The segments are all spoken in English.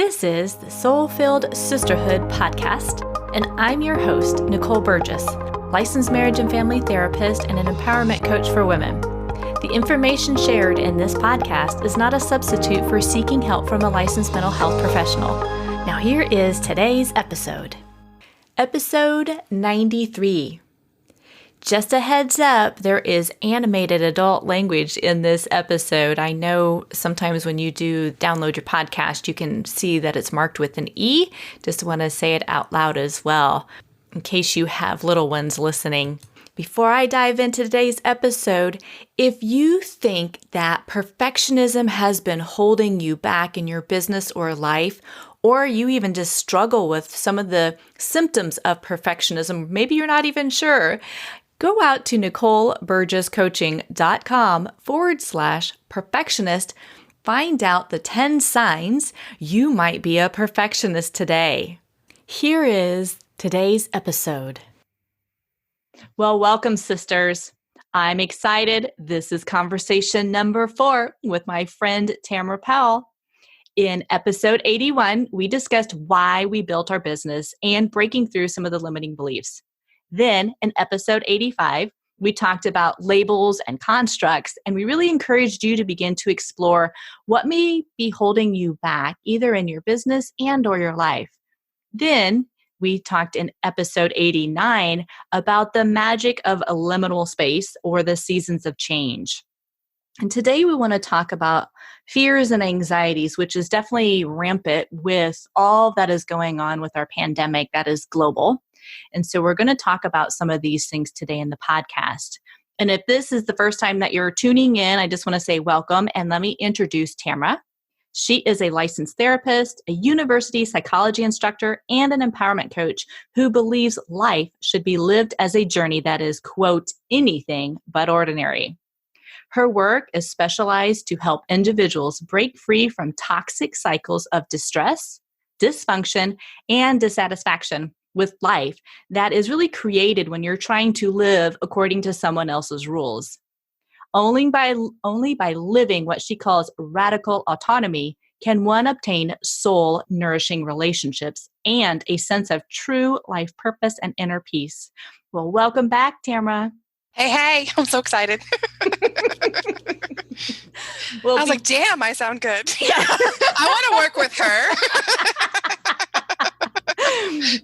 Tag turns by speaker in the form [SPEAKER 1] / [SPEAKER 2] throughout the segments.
[SPEAKER 1] This is the Soul-Filled Sisterhood podcast, and I'm your host, Nicole Burgess, licensed marriage and family therapist and an empowerment coach for women. The information shared in this podcast is not a substitute for seeking help from a licensed mental health professional. Now here is today's episode. Episode 93. Just a heads up, there is animated adult language in this episode. I know sometimes when you do download your podcast, you can see that it's marked with an E. Just want to say it out loud as well, in case you have little ones listening. Before I dive into today's episode, if you think that perfectionism has been holding you back in your business or life, or you even just struggle with some of the symptoms of perfectionism, maybe you're not even sure, go out to NicoleBurgessCoaching.com/perfectionist. Find out the 10 signs you might be a perfectionist today. Here is today's episode. Well, welcome, sisters. I'm excited. This is conversation number 4 with my friend Tamara Powell. In episode 81, we discussed why we built our business and breaking through some of the limiting beliefs. Then in episode 85, we talked about labels and constructs, and we really encouraged you to begin to explore what may be holding you back, either in your business and or your life. Then we talked in episode 89 about the magic of a liminal space or the seasons of change. And today we want to talk about fears and anxieties, which is definitely rampant with all that is going on with our pandemic that is global. And so we're going to talk about some of these things today in the podcast. And if this is the first time that you're tuning in, I just want to say welcome and let me introduce Tamara. She is a licensed therapist, a university psychology instructor, and an empowerment coach who believes life should be lived as a journey that is, quote, anything but ordinary. Her work is specialized to help individuals break free from toxic cycles of distress, dysfunction, and dissatisfaction with life that is really created when you're trying to live according to someone else's rules. Only by living what she calls radical autonomy can one obtain soul-nourishing relationships and a sense of true life purpose and inner peace. Well, welcome back, Tamara.
[SPEAKER 2] Hey, I'm so excited.
[SPEAKER 1] Well,
[SPEAKER 2] I was like, damn, I sound good. Yeah. I want to work with her.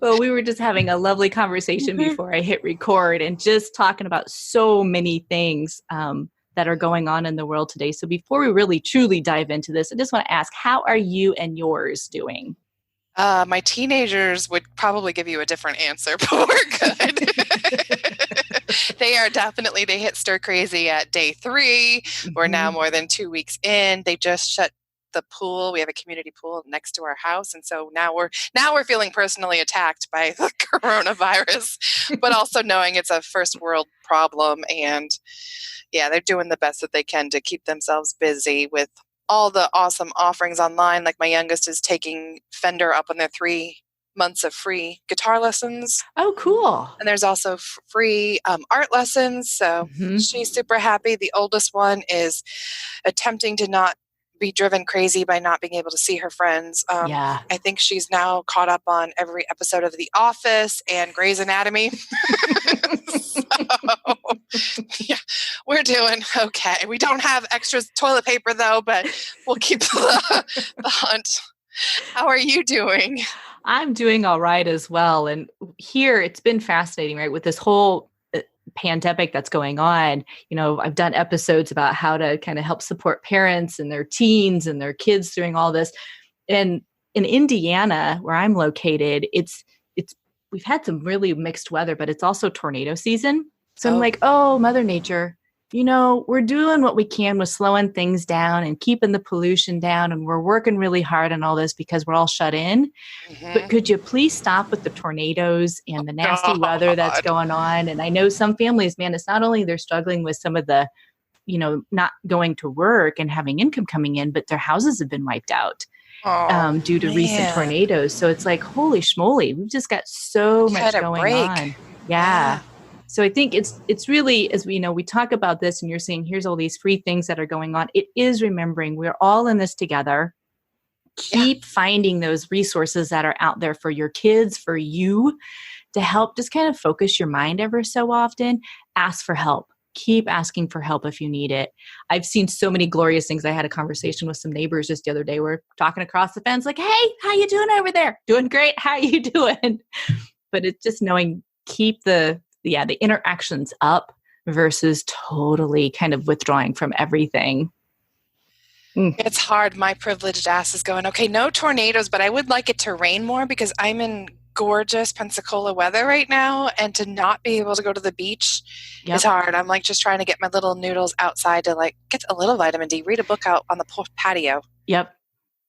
[SPEAKER 1] Well, we were just having a lovely conversation before I hit record and just talking about so many things that are going on in the world today. So before we really truly dive into this, I just want to ask, how are you and yours doing?
[SPEAKER 2] My teenagers would probably give you a different answer, but we're good. They hit stir crazy at day 3. We're now more than 2 weeks in. They just shut the pool. We have a community pool next to our house. And so now we're feeling personally attacked by the coronavirus, but also knowing it's a first world problem. And yeah, they're doing the best that they can to keep themselves busy with all the awesome offerings online. Like my youngest is taking Fender up on their 3 months of free guitar lessons.
[SPEAKER 1] Oh, cool.
[SPEAKER 2] And there's also free art lessons. So she's super happy. The oldest one is attempting to not be driven crazy by not being able to see her friends. I think she's now caught up on every episode of The Office and Grey's Anatomy. So, yeah, we're doing okay. We don't have extra toilet paper though, but we'll keep the hunt. How are you doing?
[SPEAKER 1] I'm doing all right as well. And here it's been fascinating, right? With this whole pandemic that's going on, I've done episodes about how to kind of help support parents and their teens and their kids during all this. And in Indiana, where I'm located, we've had some really mixed weather, but it's also tornado season. So I'm like, oh, Mother Nature, we're doing what we can with slowing things down and keeping the pollution down. And we're working really hard on all this because we're all shut in. But could you please stop with the tornadoes and the nasty weather that's going on? And I know some families, man, it's not only they're struggling with some of the, not going to work and having income coming in, but their houses have been wiped out due to recent tornadoes. So it's like, holy schmoly, we've just got so much going on. Yeah. So I think it's really, as we know, we talk about this and you're saying, here's all these free things that are going on. It is remembering we're all in this together.
[SPEAKER 2] Yeah.
[SPEAKER 1] keep finding those resources that are out there for your kids, for you, to help just kind of focus your mind ever so often. Ask for help. Keep asking for help if you need it. I've seen so many glorious things. I had a conversation with some neighbors just the other day. We're talking across the fence like, hey, how you doing over there? Doing great. How you doing? But it's just knowing, keep the interactions up versus totally kind of withdrawing from everything.
[SPEAKER 2] It's hard. My privileged ass is going, okay, no tornadoes, but I would like it to rain more because I'm in gorgeous Pensacola weather right now, and to not be able to go to the beach is hard. I'm like just trying to get my little noodles outside to like get a little vitamin D, read a book out on the patio.
[SPEAKER 1] Yep.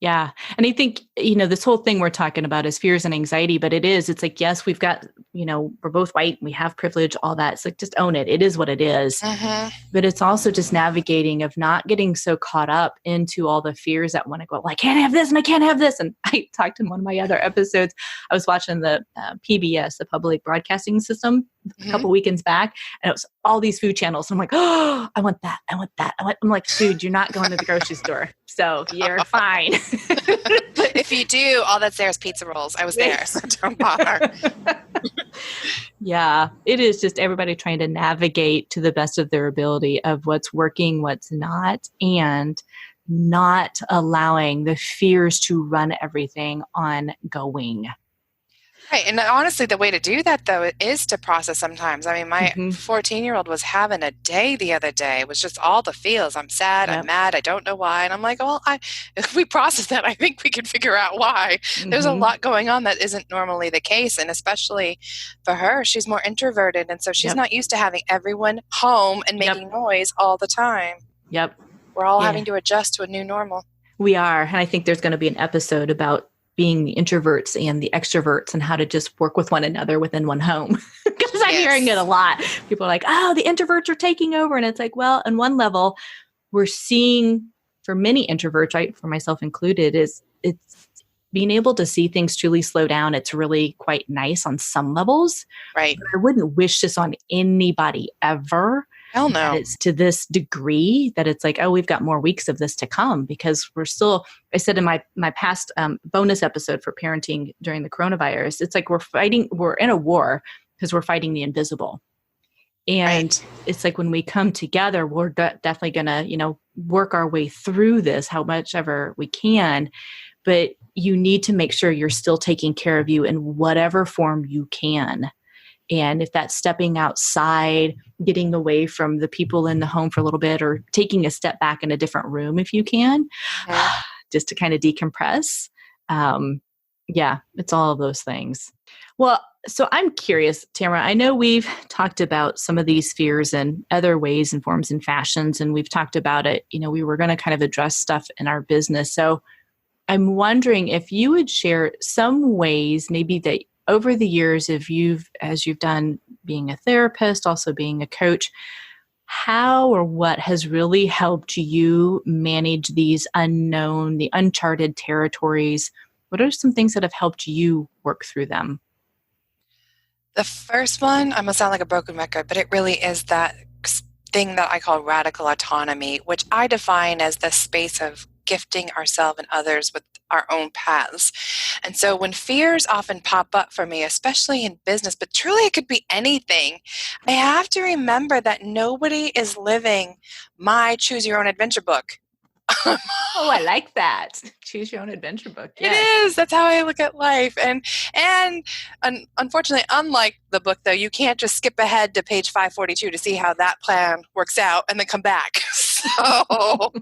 [SPEAKER 1] Yeah. And I think, this whole thing we're talking about is fears and anxiety, but it's like, yes, we've got, we're both white, we have privilege, all that. It's like, just own it. It is what it is.
[SPEAKER 2] Mm-hmm.
[SPEAKER 1] But it's also just navigating of not getting so caught up into all the fears that want to go, well, I can't have this and I can't have this. And I talked in one of my other episodes, I was watching the PBS, the public broadcasting system, a couple weekends back, and it was all these food channels. And I'm like, oh, I want that. I want that. I'm like, dude, you're not going to the grocery store. So you're fine.
[SPEAKER 2] But if you do, all that's there is pizza rolls. I was there, so don't bother.
[SPEAKER 1] Yeah, it is just everybody trying to navigate to the best of their ability of what's working, what's not, and not allowing the fears to run everything ongoing.
[SPEAKER 2] Right. And honestly, the way to do that, though, is to process sometimes. I mean, my 14-year-old was having a day the other day. It was just all the feels. I'm sad. I'm mad. I don't know why. And I'm like, well, if we process that, I think we can figure out why. There's a lot going on that isn't normally the case. And especially for her, she's more introverted. And so she's not used to having everyone home and making noise all the time.
[SPEAKER 1] Yep.
[SPEAKER 2] We're all having to adjust to a new normal.
[SPEAKER 1] We are. And I think there's going to be an episode about being the introverts and the extroverts and how to just work with one another within one home. Because I'm hearing it a lot. People are like, oh, the introverts are taking over. And it's like, well, on one level, we're seeing for many introverts, right, for myself included, it's being able to see things truly slow down. It's really quite nice on some levels.
[SPEAKER 2] Right.
[SPEAKER 1] But I wouldn't wish this on anybody ever.
[SPEAKER 2] Hell no.
[SPEAKER 1] It's to this degree that it's like, oh, we've got more weeks of this to come, because we're still, I said in my past bonus episode for parenting during the coronavirus, it's like we're in a war because we're fighting the invisible. And it's like when we come together, we're definitely going to, work our way through this, how much ever we can. But you need to make sure you're still taking care of you in whatever form you can. And if that's stepping outside, getting away from the people in the home for a little bit, or taking a step back in a different room if you can, just to kind of decompress. It's all of those things. Well, so I'm curious, Tamara, I know we've talked about some of these fears in other ways and forms and fashions, and we've talked about it. We were going to kind of address stuff in our business. So I'm wondering if you would share some ways maybe that over the years, as you've done being a therapist, also being a coach, how or what has really helped you manage these the uncharted territories? What are some things that have helped you work through them?
[SPEAKER 2] The first one, I'm going to sound like a broken record, but it really is that thing that I call radical autonomy, which I define as the space of gifting ourselves and others with our own paths. And so when fears often pop up for me, especially in business, but truly it could be anything, I have to remember that nobody is living my choose your own adventure book.
[SPEAKER 1] Oh, I like that. Choose your own adventure book. Yes.
[SPEAKER 2] It is. That's how I look at life. And unfortunately, unlike the book, though, you can't just skip ahead to page 542 to see how that plan works out and then come back. So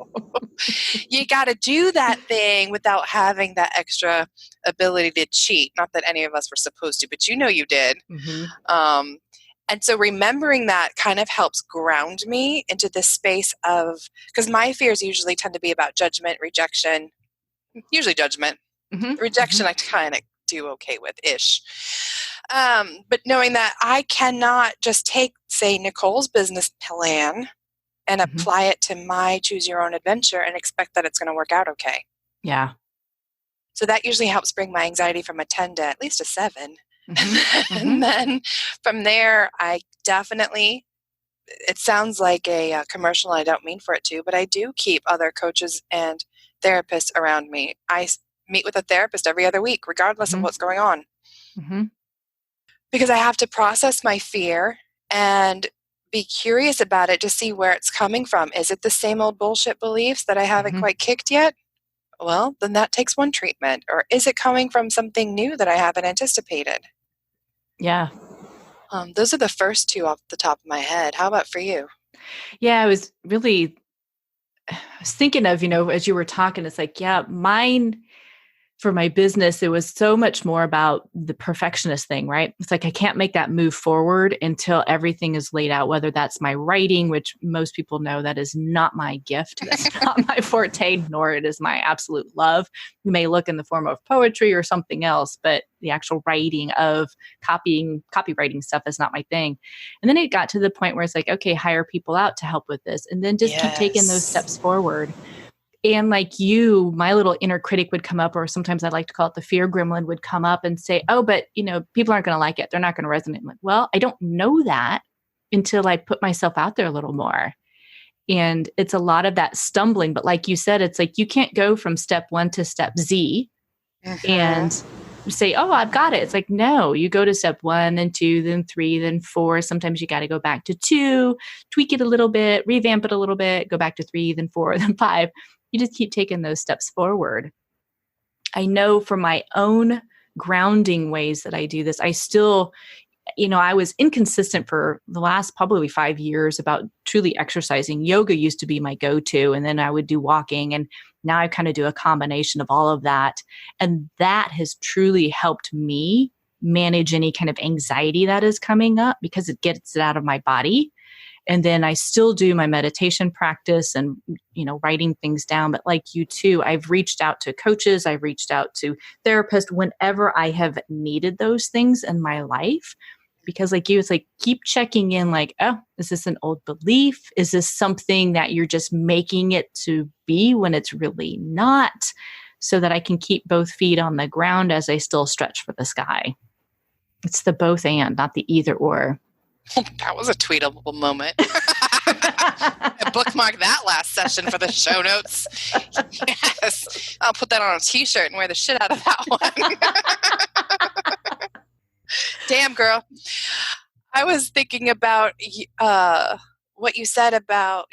[SPEAKER 2] you got to do that thing without having that extra ability to cheat. Not that any of us were supposed to, but you did. Mm-hmm. And so remembering that kind of helps ground me into this space of, because my fears usually tend to be about judgment, rejection, usually judgment. Mm-hmm. Rejection, mm-hmm. I kind of do okay with-ish. But knowing that I cannot just take, say, Nicole's business plan and mm-hmm. apply it to my choose your own adventure and expect that it's going to work out okay.
[SPEAKER 1] Yeah.
[SPEAKER 2] So that usually helps bring my anxiety from a 10 to at least a 7.
[SPEAKER 1] Mm-hmm.
[SPEAKER 2] And then from there, I definitely, it sounds like a commercial, I don't mean for it to, but I do keep other coaches and therapists around me. I meet with a therapist every other week, regardless of what's going on.
[SPEAKER 1] Mm-hmm.
[SPEAKER 2] Because I have to process my fear and be curious about it to see where it's coming from. Is it the same old bullshit beliefs that I haven't quite kicked yet? Well, then that takes one treatment. Or is it coming from something new that I haven't anticipated?
[SPEAKER 1] Yeah.
[SPEAKER 2] Those are the first two off the top of my head. How about for you?
[SPEAKER 1] Yeah, I was thinking of, as you were talking, it's like, yeah, mine for my business, it was so much more about the perfectionist thing, right? It's like I can't make that move forward until everything is laid out, whether that's my writing, which most people know that is not my gift. That's not my forte, nor it is my absolute love. You may look in the form of poetry or something else, but the actual writing of copywriting stuff is not my thing. And then it got to the point where it's like, okay, hire people out to help with this, and then just keep taking those steps forward. And like you, my little inner critic would come up, or sometimes I like to call it the fear gremlin would come up and say, oh, but people aren't going to like it. They're not going to resonate. I'm like, well, I don't know that until I put myself out there a little more. And it's a lot of that stumbling. But like you said, it's like you can't go from step 1 to step Z and say, oh, I've got it. It's like, no, you go to step 1, then 2, then 3, then 4. Sometimes you got to go back to 2, tweak it a little bit, revamp it a little bit, go back to 3, then 4, then 5. You just keep taking those steps forward. I know from my own grounding ways that I do this, I still, I was inconsistent for the last probably 5 years about truly exercising. Yoga used to be my go-to, and then I would do walking, and now I kind of do a combination of all of that. And that has truly helped me manage any kind of anxiety that is coming up because it gets it out of my body. And then I still do my meditation practice and, writing things down. But like you too, I've reached out to coaches. I've reached out to therapists whenever I have needed those things in my life. Because like you, it's like, keep checking in like, oh, is this an old belief? Is this something that you're just making it to be when it's really not? So that I can keep both feet on the ground as I still stretch for the sky. It's the both and, not the either or.
[SPEAKER 2] That was a tweetable moment. I bookmark that last session for the show notes. Yes. I'll put that on a t-shirt and wear the shit out of that one. Damn, girl. I was thinking about what you said about,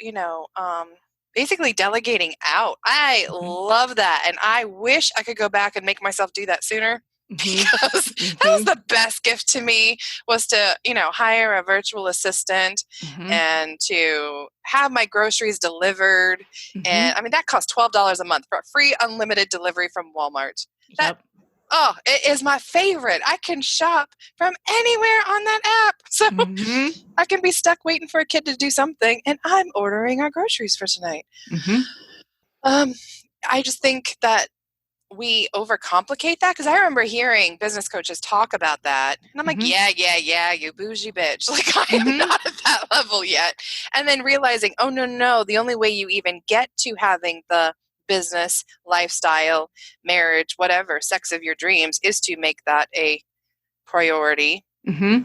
[SPEAKER 2] basically delegating out. I love that. And I wish I could go back and make myself do that sooner. Because that was the best gift to me, was to, hire a virtual assistant and to have my groceries delivered. And I mean, that costs $12 a month for a free unlimited delivery from Walmart. It is my favorite. I can shop from anywhere on that app. So I can be stuck waiting for a kid to do something, and I'm ordering our groceries for tonight. I just think that we overcomplicate that, because I remember hearing business coaches talk about that, and I'm like, yeah, you bougie bitch. Like, I am not at that level yet. And then realizing, oh, no, the only way you even get to having the business, lifestyle, marriage, whatever, sex of your dreams is to make that a priority and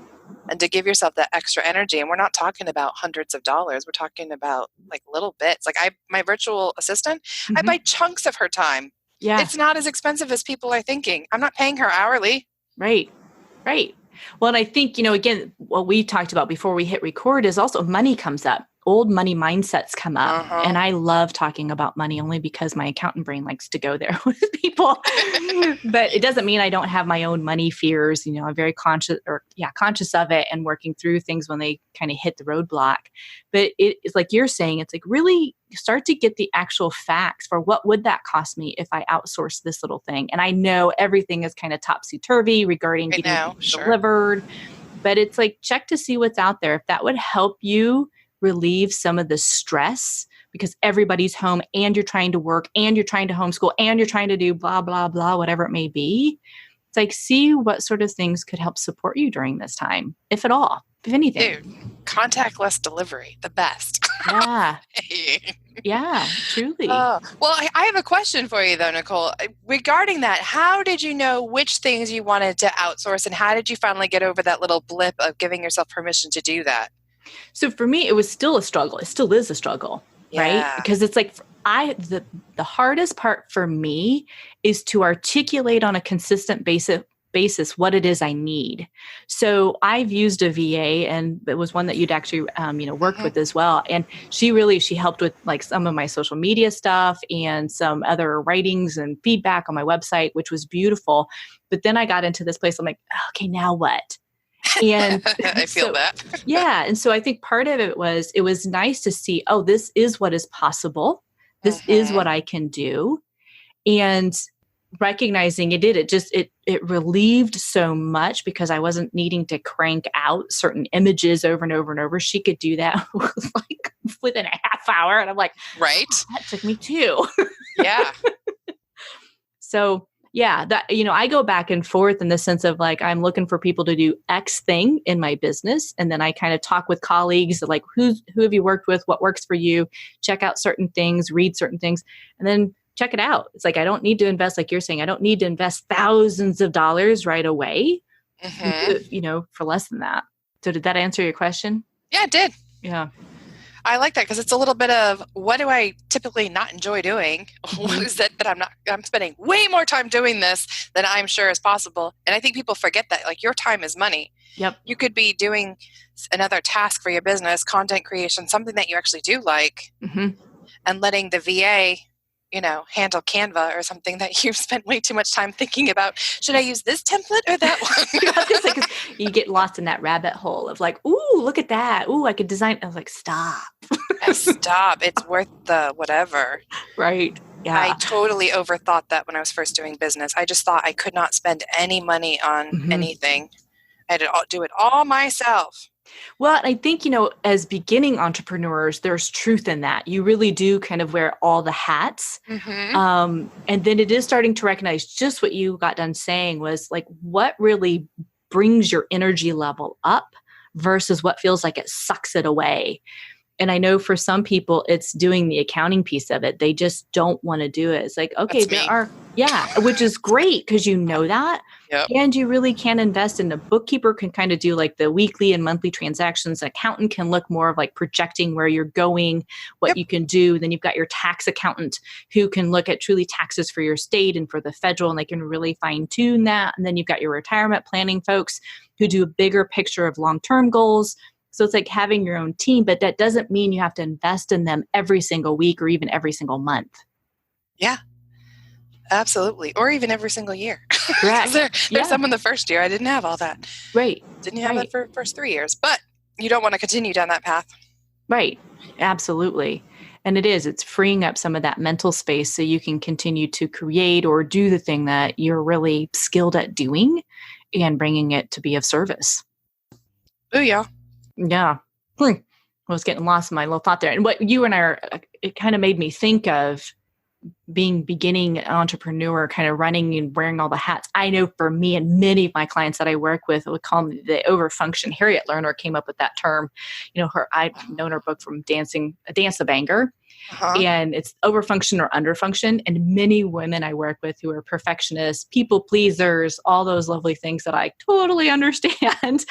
[SPEAKER 2] to give yourself that extra energy. And we're not talking about hundreds of dollars. We're talking about like little bits. Like my virtual assistant, I buy chunks of her time. Yeah. It's not as expensive as people are thinking. I'm not paying her hourly.
[SPEAKER 1] Right. Well, and I think, again, what we talked about before we hit record is also money comes up. Old money mindsets come up. And I love talking about money only because my accountant brain likes to go there with people. But it doesn't mean I don't have my own money fears. I'm very conscious of it and working through things when they kind of hit the roadblock. But it's like you're saying, it's like really start to get the actual facts for what would that cost me if I outsource this little thing. And I know everything is kind of topsy-turvy regarding getting delivered, but it's like check to see what's out there. If that would help you relieve some of the stress because everybody's home and you're trying to work and you're trying to homeschool and you're trying to do blah, blah, blah, whatever it may be. It's like, see what sort of things could help support you during this time, if at all, if anything.
[SPEAKER 2] Dude, contactless delivery, the best.
[SPEAKER 1] Yeah. Yeah, truly.
[SPEAKER 2] Well, I have a question for you though, Nicole. Regarding that, how did you know which things you wanted to outsource, and how did you finally get over that little blip of giving yourself permission to do that?
[SPEAKER 1] So for me, it was still a struggle. It still is a struggle, right? Because it's like, the hardest part for me is to articulate on a consistent basis what it is I need. So I've used a VA, and it was one that you'd actually worked with as well. And she helped with like some of my social media stuff and some other writings and feedback on my website, which was beautiful. But then I got into this place. I'm like, okay, now what? And
[SPEAKER 2] I feel that.
[SPEAKER 1] Yeah. And so I think part of it was nice to see, oh, this is what is possible. This is what I can do. And recognizing it relieved so much because I wasn't needing to crank out certain images over and over and over. She could do that like within a half hour. And I'm like,
[SPEAKER 2] right.
[SPEAKER 1] Oh, that took me 2.
[SPEAKER 2] Yeah.
[SPEAKER 1] So yeah, that, I go back and forth in the sense of like, I'm looking for people to do X thing in my business. And then I kind of talk with colleagues like, who have you worked with? What works for you? Check out certain things, read certain things, and then check it out. It's like, I don't need to invest, like you're saying, I don't need to invest thousands of dollars right away, for less than that. So did that answer your question?
[SPEAKER 2] Yeah, it did.
[SPEAKER 1] Yeah.
[SPEAKER 2] I like that because it's a little bit of what do I typically not enjoy doing? What is it that I'm spending way more time doing this than I'm sure is possible. And I think people forget that like your time is money.
[SPEAKER 1] Yep.
[SPEAKER 2] You could be doing another task for your business, content creation, something that you actually do like, and letting the VA, handle Canva or something that you've spent way too much time thinking about. Should I use this template or that one?
[SPEAKER 1] You get lost in that rabbit hole of like, ooh, look at that. Ooh, I could design. I was like, stop.
[SPEAKER 2] Stop. It's worth the whatever.
[SPEAKER 1] Right. Yeah.
[SPEAKER 2] I totally overthought that when I was first doing business. I just thought I could not spend any money on anything. I had to do it all myself.
[SPEAKER 1] Well, I think, as beginning entrepreneurs, there's truth in that. You really do kind of wear all the hats. And then it is starting to recognize just what you got done saying was like, what really brings your energy level up versus what feels like it sucks it away. And I know for some people, it's doing the accounting piece of it. They just don't want to do it. It's like, okay, which is great because you know that.
[SPEAKER 2] Yep.
[SPEAKER 1] And you really can invest in a bookkeeper can kind of do like the weekly and monthly transactions. An accountant can look more of like projecting where you're going, what you can do. Then you've got your tax accountant who can look at truly taxes for your state and for the federal, and they can really fine tune that. And then you've got your retirement planning folks who do a bigger picture of long-term goals. So it's like having your own team, but that doesn't mean you have to invest in them every single week or even every single month.
[SPEAKER 2] Yeah, absolutely. Or even every single year.
[SPEAKER 1] Correct.
[SPEAKER 2] There's some in the first year. I didn't have all that.
[SPEAKER 1] Right.
[SPEAKER 2] Didn't have that for the first 3 years, but you don't want to continue down that path.
[SPEAKER 1] Right. Absolutely. And it's freeing up some of that mental space so you can continue to create or do the thing that you're really skilled at doing and bringing it to be of service.
[SPEAKER 2] Oh, yeah.
[SPEAKER 1] Yeah. I was getting lost in my little thought there. And what you and I it kind of made me think of being beginning entrepreneur, kind of running and wearing all the hats. I know for me and many of my clients that I work with would call me the overfunction. Harriet Lerner came up with that term. I've known her book from Dance a Banger. And it's overfunction or underfunction. And many women I work with who are perfectionists, people pleasers, all those lovely things that I totally understand.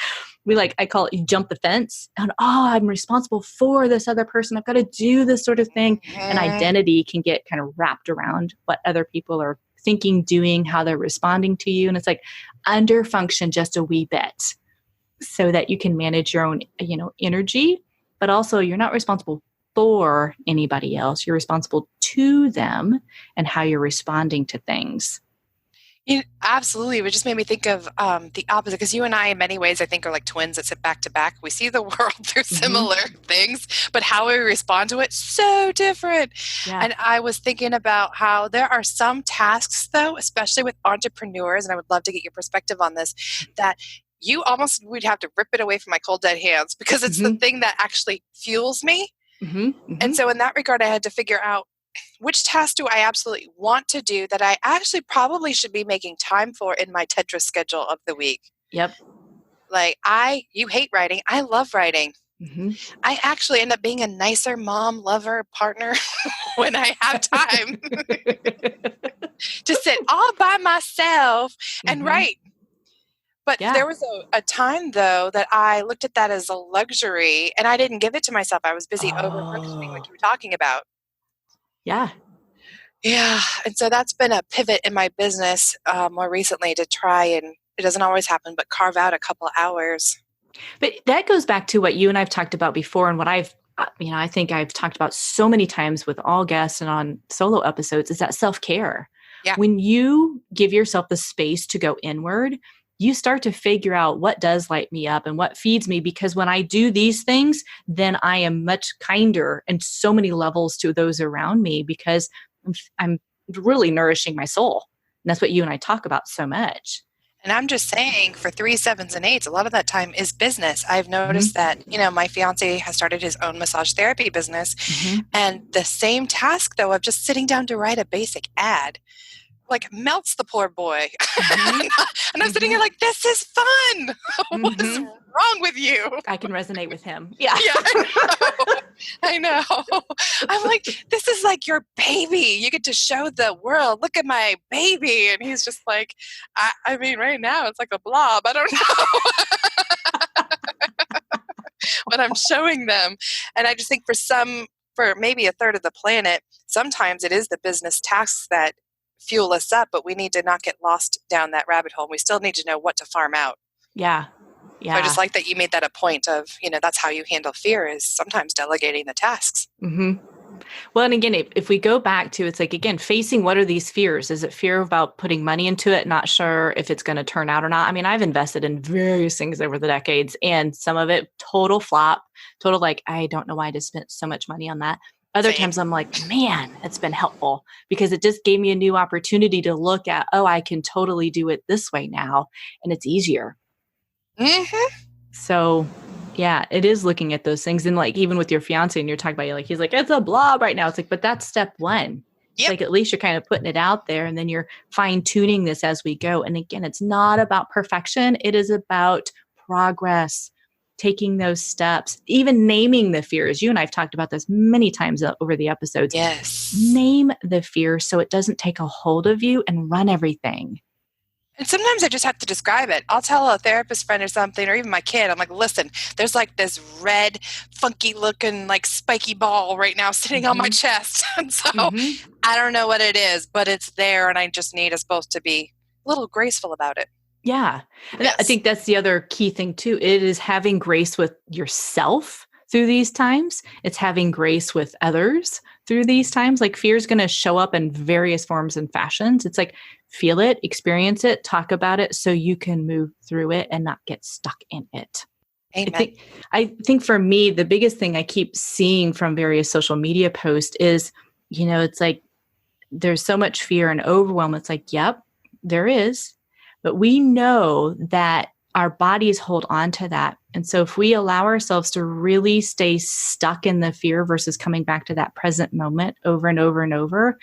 [SPEAKER 1] I call it, you jump the fence and, I'm responsible for this other person. I've got to do this sort of thing. And identity can get kind of wrapped around what other people are thinking, doing, how they're responding to you. And it's like underfunction just a wee bit so that you can manage your own, energy, but also you're not responsible for anybody else. You're responsible to them and how you're responding to things.
[SPEAKER 2] Absolutely. It just made me think of the opposite, because you and I, in many ways, I think are like twins that sit back to back. We see the world through similar things, but how we respond to it, so different. Yeah. And I was thinking about how there are some tasks, though, especially with entrepreneurs, and I would love to get your perspective on this, that you almost would have to rip it away from my cold, dead hands because it's the thing that actually fuels me. And so in that regard, I had to figure out which task do I absolutely want to do that I actually probably should be making time for in my Tetris schedule of the week.
[SPEAKER 1] Yep.
[SPEAKER 2] Like you hate writing. I love writing. I actually end up being a nicer mom, lover, partner when I have time to sit all by myself and write. But there was a time, though, that I looked at that as a luxury, and I didn't give it to myself. I was busy over-functioning, like you were talking about.
[SPEAKER 1] Yeah.
[SPEAKER 2] Yeah. And so that's been a pivot in my business more recently to try, and it doesn't always happen, but carve out a couple hours.
[SPEAKER 1] But that goes back to what you and I've talked about before, and what I think I've talked about so many times with all guests and on solo episodes, is that self-care.
[SPEAKER 2] Yeah.
[SPEAKER 1] When you give yourself the space to go inward, you start to figure out what does light me up and what feeds me. Because when I do these things, then I am much kinder in so many levels to those around me, because I'm really nourishing my soul. And that's what you and I talk about so much.
[SPEAKER 2] And I'm just saying, for 3s, 7s, and 8s, a lot of that time is business. I've noticed that, my fiance has started his own massage therapy business.
[SPEAKER 1] Mm-hmm.
[SPEAKER 2] And the same task, though, of just sitting down to write a basic ad, like, melts the poor boy.
[SPEAKER 1] Mm-hmm.
[SPEAKER 2] And I'm sitting here like, this is fun. What is wrong with you?
[SPEAKER 1] I can resonate with him. Yeah.
[SPEAKER 2] Yeah, I know. I'm like, this is like your baby. You get to show the world, look at my baby. And he's just like, I mean, right now it's like a blob. I don't know. But I'm showing them. And I just think for maybe a third of the planet, sometimes it is the business tasks that fuel us up, but we need to not get lost down that rabbit hole. We still need to know what to farm out.
[SPEAKER 1] Yeah. Yeah.
[SPEAKER 2] So I just like that you made that a point of, that's how you handle fear, is sometimes delegating the tasks.
[SPEAKER 1] Mm-hmm. Well, and again, if we go back to, it's like, again, facing what are these fears? Is it fear about putting money into it, not sure if it's going to turn out or not? I mean, I've invested in various things over the decades, and some of it total flop, total like, I don't know why I just spent so much money on that. Other times I'm like, man, it's been helpful, because it just gave me a new opportunity to look at, oh, I can totally do it this way now, and it's easier.
[SPEAKER 2] Mm-hmm.
[SPEAKER 1] So yeah, it is looking at those things. And like, even with your fiance, and you're talking about, like, he's like, it's a blob right now. It's like, but that's step one. It's like, at least you're kind of putting it out there, and then you're fine tuning this as we go. And again, it's not about perfection. It is about progress, taking those steps, even naming the fears. You and I've talked about this many times over the episodes.
[SPEAKER 2] Yes.
[SPEAKER 1] Name the fear so it doesn't take a hold of you and run everything.
[SPEAKER 2] And sometimes I just have to describe it. I'll tell a therapist friend or something, or even my kid, I'm like, listen, there's like this red, funky looking, like spiky ball right now sitting on my chest. And so I don't know what it is, but it's there, and I just need us both to be a little graceful about it.
[SPEAKER 1] Yeah. And I think that's the other key thing too. It is having grace with yourself through these times. It's having grace with others through these times. Like, fear is going to show up in various forms and fashions. It's like, feel it, experience it, talk about it, so you can move through it and not get stuck in it.
[SPEAKER 2] Amen.
[SPEAKER 1] I think for me, the biggest thing I keep seeing from various social media posts is, it's like, there's so much fear and overwhelm. It's like, yep, there is. But we know that our bodies hold on to that. And so if we allow ourselves to really stay stuck in the fear versus coming back to that present moment over and over and over,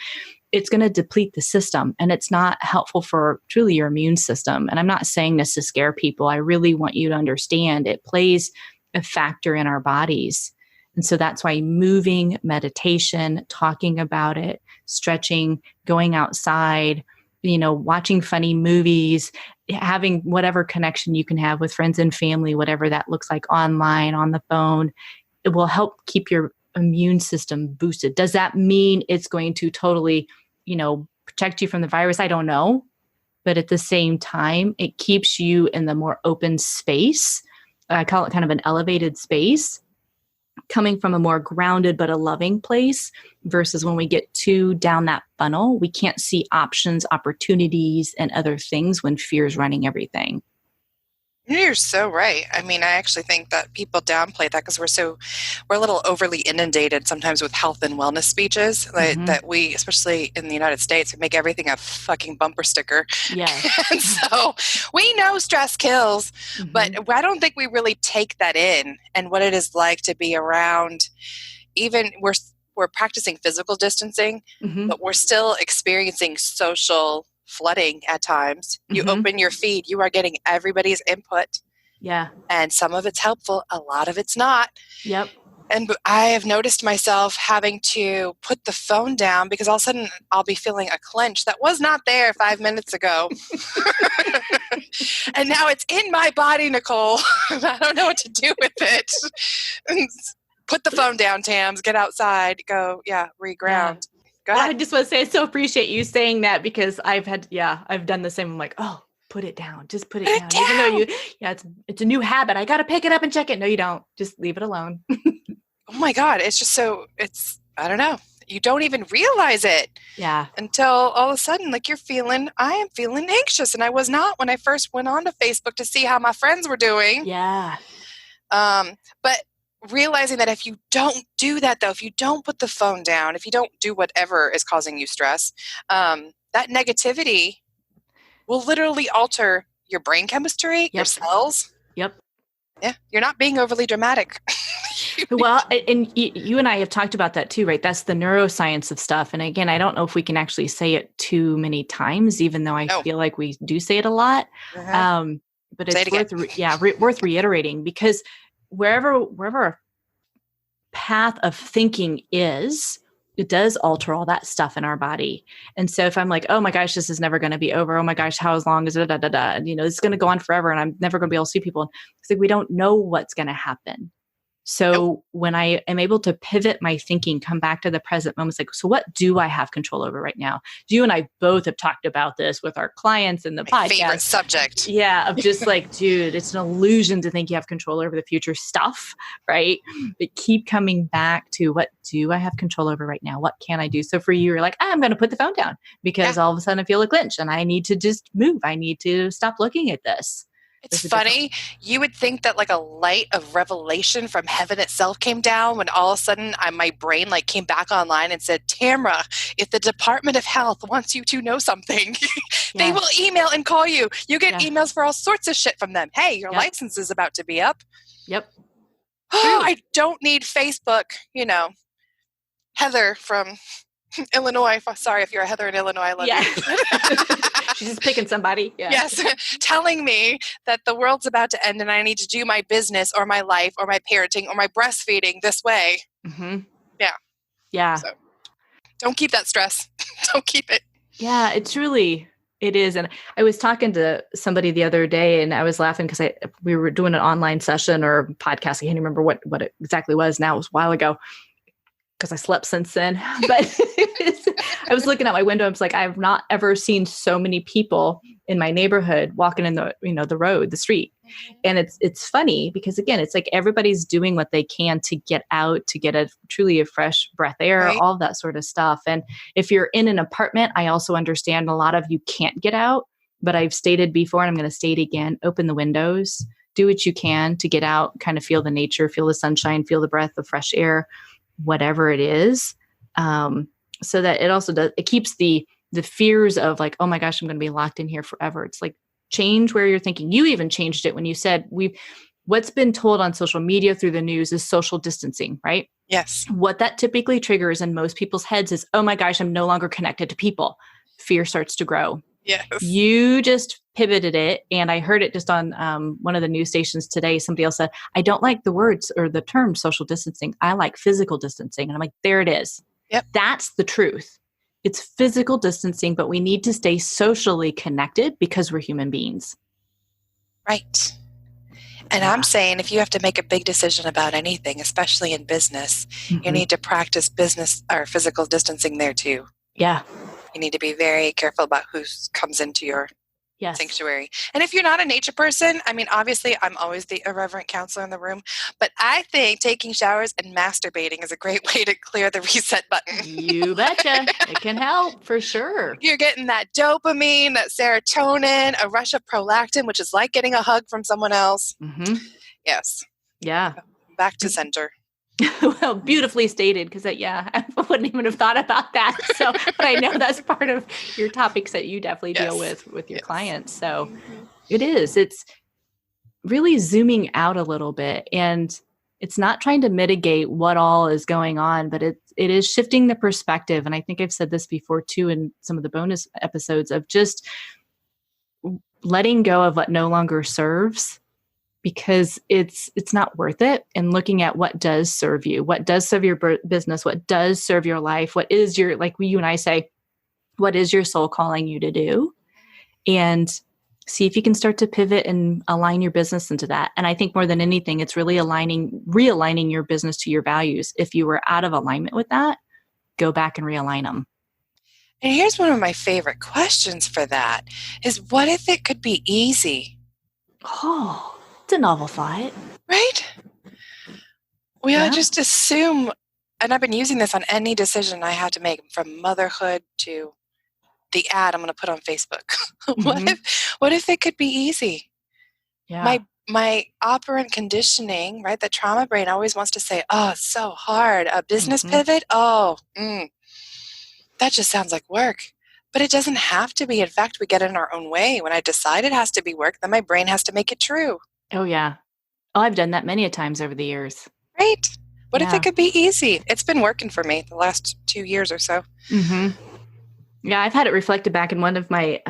[SPEAKER 1] it's going to deplete the system, and it's not helpful for truly your immune system. And I'm not saying this to scare people. I really want you to understand it plays a factor in our bodies. And so that's why moving, meditation, talking about it, stretching, going outside, watching funny movies, having whatever connection you can have with friends and family, whatever that looks like, online, on the phone, it will help keep your immune system boosted. Does that mean it's going to totally, protect you from the virus? I don't know. But at the same time, it keeps you in the more open space. I call it kind of an elevated space, coming from a more grounded but a loving place, versus when we get too down that funnel, we can't see options, opportunities, and other things when fear is running everything.
[SPEAKER 2] You're so right. I mean, I actually think that people downplay that because we're a little overly inundated sometimes with health and wellness speeches that we, especially in the United States, we make everything a fucking bumper sticker.
[SPEAKER 1] Yeah.
[SPEAKER 2] And so we know stress kills, but I don't think we really take that in, and what it is like to be around. Even we're practicing physical distancing, but we're still experiencing social flooding at times. You open your feed, you are getting everybody's input.
[SPEAKER 1] Yeah.
[SPEAKER 2] And some of it's helpful, a lot of it's not.
[SPEAKER 1] Yep.
[SPEAKER 2] And I have noticed myself having to put the phone down because all of a sudden I'll be feeling a clench that was not there 5 minutes ago. And now it's in my body, Nicole. I don't know what to do with it. Put the phone down, Tams. Get outside. Go, reground. Go
[SPEAKER 1] Well,
[SPEAKER 2] ahead.
[SPEAKER 1] I just want to say I so appreciate you saying that because I've done the same. I'm like, oh, put it down. Just put it down. Even though it's a new habit. I got to pick it up and check it. No, you don't. Just leave it alone.
[SPEAKER 2] Oh my God. It's just I don't know. You don't even realize it
[SPEAKER 1] Yeah.
[SPEAKER 2] until all of a sudden, like I am feeling anxious. And I was not when I first went on to Facebook to see how my friends were doing.
[SPEAKER 1] Yeah.
[SPEAKER 2] But realizing that if you don't do that, though, if you don't put the phone down, if you don't do whatever is causing you stress, that negativity will literally alter your brain chemistry, your cells.
[SPEAKER 1] Yep.
[SPEAKER 2] Yeah. You're not being overly dramatic.
[SPEAKER 1] Well, and you and I have talked about that too, right? That's the neuroscience of stuff. And again, I don't know if we can actually say it too many times, even though I feel like we do say it a lot. But it's worth reiterating because wherever a path of thinking is, it does alter all that stuff in our body. And so if I'm like, oh my gosh, this is never going to be over. Oh my gosh, how long is it? And, it's going to go on forever and I'm never going to be able to see people. It's like, we don't know what's going to happen. So when I am able to pivot my thinking, come back to the present moment, it's like, so what do I have control over right now? You and I both have talked about this with our clients in the podcast.
[SPEAKER 2] Favorite subject.
[SPEAKER 1] Yeah. Of just like, dude, it's an illusion to think you have control over the future stuff, right? But keep coming back to what do I have control over right now? What can I do? So for you, you're like, I'm going to put the phone down because all of a sudden I feel a clinch and I need to just move. I need to stop looking at this.
[SPEAKER 2] It's funny. You would think that like a light of revelation from heaven itself came down when all of a sudden my brain like came back online and said, Tamara, if the Department of Health wants you to know something, they will email and call you. You get emails for all sorts of shit from them. Hey, your license is about to be up.
[SPEAKER 1] Yep.
[SPEAKER 2] Oh, I don't need Facebook. Heather from Illinois. Sorry if you're a Heather in Illinois. I love you.
[SPEAKER 1] She's just picking somebody. Yeah.
[SPEAKER 2] Yes. Telling me that the world's about to end and I need to do my business or my life or my parenting or my breastfeeding this way.
[SPEAKER 1] Mm-hmm.
[SPEAKER 2] Yeah.
[SPEAKER 1] Yeah.
[SPEAKER 2] So don't keep that stress. Don't keep it.
[SPEAKER 1] Yeah, it is. And I was talking to somebody the other day and I was laughing because we were doing an online session or podcast. I can't remember what it exactly was now. It was a while ago because I slept since then. But I was looking out my window. I was like, I've not ever seen so many people in my neighborhood walking in the road, the street. And it's funny because again, it's like everybody's doing what they can to get out, to get truly a fresh breath air, all of that sort of stuff. And if you're in an apartment, I also understand a lot of you can't get out, but I've stated before, and I'm going to state again, open the windows, do what you can to get out, kind of feel the nature, feel the sunshine, feel the breath of fresh air, whatever it is. So that it also it keeps the fears of like, oh my gosh, I'm going to be locked in here forever. It's like change where you're thinking. You even changed it when you said what's been told on social media through the news is social distancing, right?
[SPEAKER 2] Yes.
[SPEAKER 1] What that typically triggers in most people's heads is, oh my gosh, I'm no longer connected to people. Fear starts to grow.
[SPEAKER 2] Yes.
[SPEAKER 1] You just pivoted it. And I heard it just on one of the news stations today. Somebody else said, I don't like the words or the term social distancing. I like physical distancing. And I'm like, there it is.
[SPEAKER 2] Yep.
[SPEAKER 1] That's the truth. It's physical distancing, but we need to stay socially connected because we're human beings.
[SPEAKER 2] Right. And I'm saying if you have to make a big decision about anything, especially in business, you need to practice business or physical distancing there too.
[SPEAKER 1] Yeah.
[SPEAKER 2] You need to be very careful about who comes into your sanctuary. And if you're not a nature person, I mean, obviously I'm always the irreverent counselor in the room, but I think taking showers and masturbating is a great way to clear the reset button.
[SPEAKER 1] You betcha. It can help for sure.
[SPEAKER 2] You're getting that dopamine, that serotonin, a rush of prolactin, which is like getting a hug from someone else.
[SPEAKER 1] Mm-hmm.
[SPEAKER 2] Yes.
[SPEAKER 1] Yeah.
[SPEAKER 2] Back to center.
[SPEAKER 1] Well, beautifully stated, because I wouldn't even have thought about that. So, but I know that's part of your topics that you definitely deal with your clients. So it's really zooming out a little bit, and it's not trying to mitigate what all is going on, but it is shifting the perspective. And I think I've said this before too, in some of the bonus episodes, of just letting go of what no longer serves, because it's not worth it, and looking at what does serve you, what does serve your business, what does serve your life, what is your, like you and I say, what is your soul calling you to do, and see if you can start to pivot and align your business into that. And I think more than anything, it's really realigning your business to your values. If you were out of alignment with that, go back and realign them.
[SPEAKER 2] And here's one of my favorite questions for that is what if it could be easy?
[SPEAKER 1] Oh, it's a novel thought.
[SPEAKER 2] Right? We all
[SPEAKER 1] Yeah.
[SPEAKER 2] just assume, and I've been using this on any decision I had to make, from motherhood to the ad I'm going to put on Facebook. What if it could be easy?
[SPEAKER 1] Yeah.
[SPEAKER 2] My operant conditioning, right? The trauma brain always wants to say, "Oh, it's so hard. A business pivot? Oh, that just sounds like work." But it doesn't have to be. In fact, we get in our own way. When I decide it has to be work, then my brain has to make it true.
[SPEAKER 1] Oh, yeah. Oh, I've done that many a times over the years.
[SPEAKER 2] Right? What if
[SPEAKER 1] Yeah.
[SPEAKER 2] it could be easy? It's been working for me the last 2 years or so.
[SPEAKER 1] Yeah, I've had it reflected back in one of my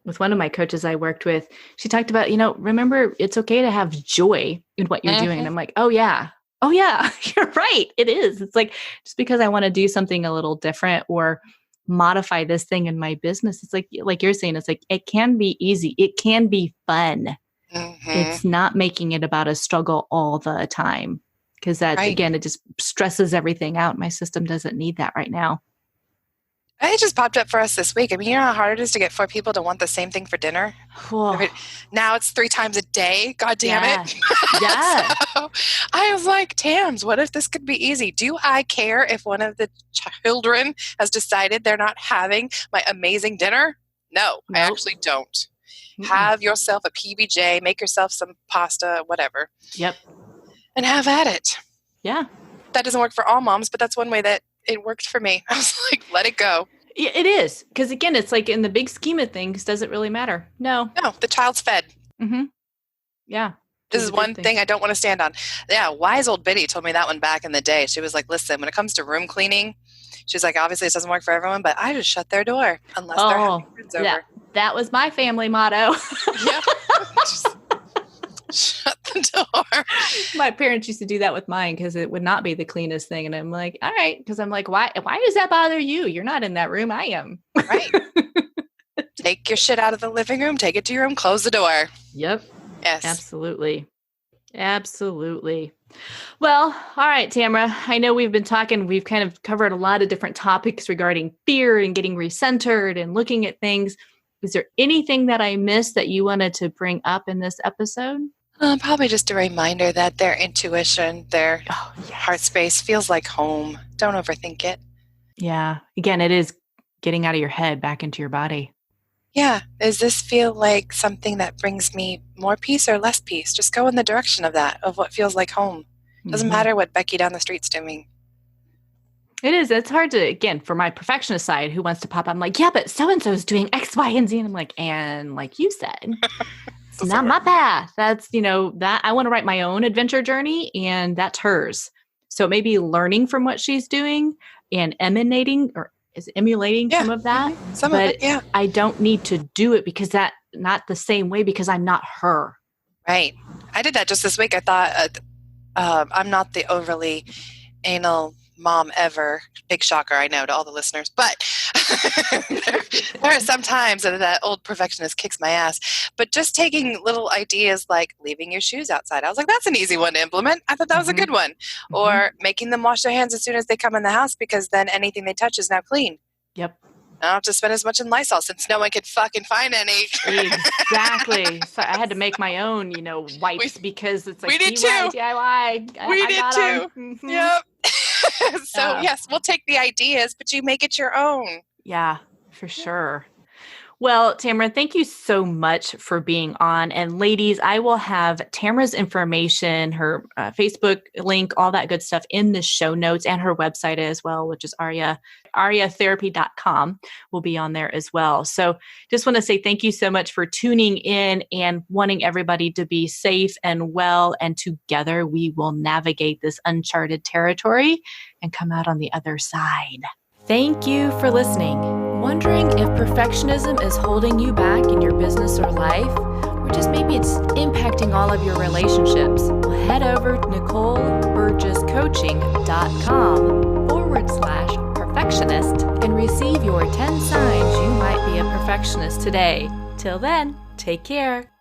[SPEAKER 1] with one of my coaches I worked with. She talked about, remember, it's okay to have joy in what you're doing. And I'm like, oh yeah, you're right. It is. It's like, just because I want to do something a little different or modify this thing in my business, it's like you're saying, it's like, it can be easy. It can be fun. It's not making it about a struggle all the time. Because that, again, it just stresses everything out. My system doesn't need that right now.
[SPEAKER 2] It just popped up for us this week. I mean, you know how hard it is to get 4 people to want the same thing for dinner? Now it's 3 times a day. God damn it.
[SPEAKER 1] Yeah.
[SPEAKER 2] So I was like, Tams, what if this could be easy? Do I care if one of the children has decided they're not having my amazing dinner? No, I actually don't. Have yourself a PBJ, make yourself some pasta, whatever.
[SPEAKER 1] Yep.
[SPEAKER 2] And have at it.
[SPEAKER 1] Yeah.
[SPEAKER 2] That doesn't work for all moms, but that's one way that it worked for me. I was like, let it go.
[SPEAKER 1] Yeah, it is. Because again, it's like in the big scheme of things, does it really matter? No,
[SPEAKER 2] the child's fed.
[SPEAKER 1] Yeah.
[SPEAKER 2] This is one thing I don't want to stand on. Yeah, wise old Biddy told me that one back in the day. She was like, listen, when it comes to room cleaning, she's like, obviously it doesn't work for everyone, but I just shut their door unless they're having friends over.
[SPEAKER 1] That was my family motto.
[SPEAKER 2] Yeah. Shut the door.
[SPEAKER 1] My parents used to do that with mine because it would not be the cleanest thing. And I'm like, all right. Because I'm like, why does that bother you? You're not in that room. I am.
[SPEAKER 2] Right. Take your shit out of the living room. Take it to your room. Close the door.
[SPEAKER 1] Yep.
[SPEAKER 2] Yes.
[SPEAKER 1] Absolutely. Well, all right, Tamara, I know we've been talking, we've kind of covered a lot of different topics regarding fear and getting recentered and looking at things. Is there anything that I missed that you wanted to bring up in this episode?
[SPEAKER 2] Probably just a reminder that their intuition, their heart space feels like home. Don't overthink it.
[SPEAKER 1] Yeah. Again, it is getting out of your head back into your body.
[SPEAKER 2] Yeah. Does this feel like something that brings me more peace or less peace? Just go in the direction of that, of what feels like home. Doesn't matter what Becky down the street's doing.
[SPEAKER 1] It is. It's hard to, again, for my perfectionist side who wants to pop up, I'm like, yeah, but so-and-so's doing X, Y, and Z. And I'm like, and like you said, it's not my path. That's, that I want to write my own adventure journey and that's hers. So maybe learning from what she's doing and emulating some of that.
[SPEAKER 2] Some of it, yeah.
[SPEAKER 1] I don't need to do it because that not the same way because I'm not her.
[SPEAKER 2] Right. I did that just this week. I thought I'm not the overly anal mom ever. Big shocker, I know, to all the listeners. But there are some times that old perfectionist kicks my ass. But just taking little ideas like leaving your shoes outside. I was like, that's an easy one to implement. I thought that was a good one. Or making them wash their hands as soon as they come in the house because then anything they touch is now clean.
[SPEAKER 1] Yep.
[SPEAKER 2] I don't have to spend as much in Lysol since no one could fucking find any.
[SPEAKER 1] Exactly. So I had to make my own, wipes because it's like
[SPEAKER 2] we did too.
[SPEAKER 1] DIY.
[SPEAKER 2] We did too. Yep. So yes, we'll take the ideas, but you make it your own.
[SPEAKER 1] Yeah, for sure. Well, Tamara, thank you so much for being on. And ladies, I will have Tamara's information, her Facebook link, all that good stuff in the show notes and her website as well, which is ariatherapy.com will be on there as well. So just want to say thank you so much for tuning in and wanting everybody to be safe and well. And together we will navigate this uncharted territory and come out on the other side. Thank you for listening. Wondering if perfectionism is holding you back in your business or life? Or just maybe it's impacting all of your relationships? Well, head over to NicoleBurgessCoaching.com/perfectionist and receive your 10 signs you might be a perfectionist today. Till then, take care.